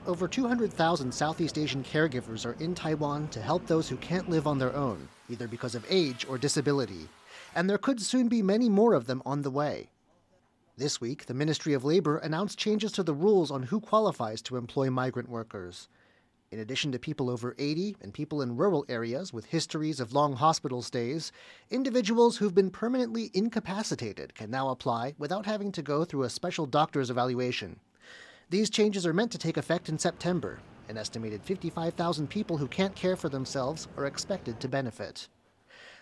Over 200,000 Southeast Asian caregivers are in Taiwan to help those who can't live on their own, either because of age or disability. And there could soon be many more of them on the way. This week, the Ministry of Labor announced changes to the rules on who qualifies to employ migrant workers. In addition to people over 80 and people in rural areas with histories of long hospital stays, individuals who've been permanently incapacitated can now apply without having to go through a special doctor's evaluation. These changes are meant to take effect in September. An estimated 55,000 people who can't care for themselves are expected to benefit.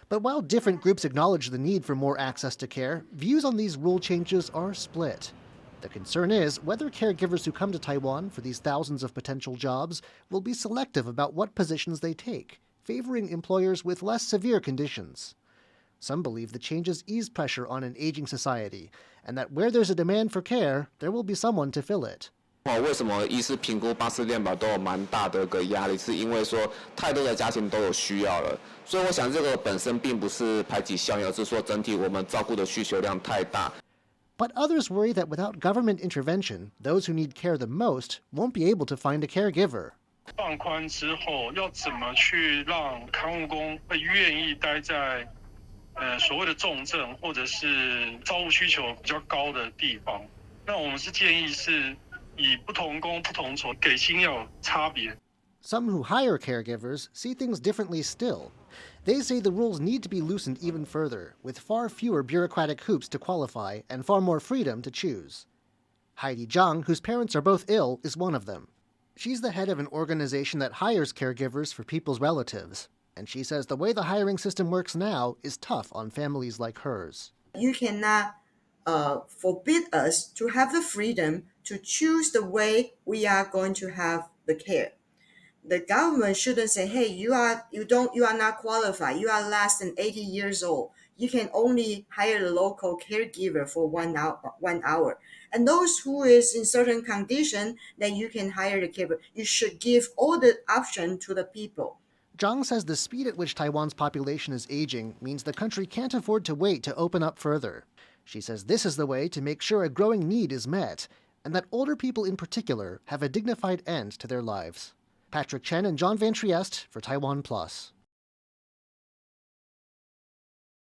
But while different groups acknowledge the need for more access to care, views on these rule changes are split. The concern is whether caregivers who come to Taiwan for these thousands of potential jobs will be selective about what positions they take, favoring employers with less severe conditions. Some believe the changes ease pressure on an aging society, and that where there's a demand for care, there will be someone to fill it. 为什么医师评估巴氏健保都有蛮大的一个压力，是因为说太多的家庭都有需要了，所以我想这个本身并不是排挤效应，而是说整体我们照顾的需求量太大。But others worry that without government intervention, those who need care the most won't be able to find a caregiver. 放宽之后，要怎么去让看护工会愿意待在所谓的重症或者是照顾需求比较高的地方？那我们是建议是以不同工不同酬，给薪要有差别。Some who hire caregivers see things differently still. They say the rules need to be loosened even further, with far fewer bureaucratic hoops to qualify and far more freedom to choose. Heidi Zhang, whose parents are both ill, is one of them. She's the head of an organization that hires caregivers for people's relatives, and she says the way the hiring system works now is tough on families like hers. You cannot forbid us to have the freedom to choose the way we are going to have the care. The government shouldn't say, hey, you are not qualified, you are less than 80 years old, you can only hire a local caregiver for 1 hour. And those who is in certain condition, then you can hire the caregiver. You should give all the option to the people. Zhang says the speed at which Taiwan's population is aging means the country can't afford to wait to open up further. She says this is the way to make sure a growing need is met, and that older people in particular have a dignified end to their lives. Patrick Chen and John Van Trieste for TaiwanPlus.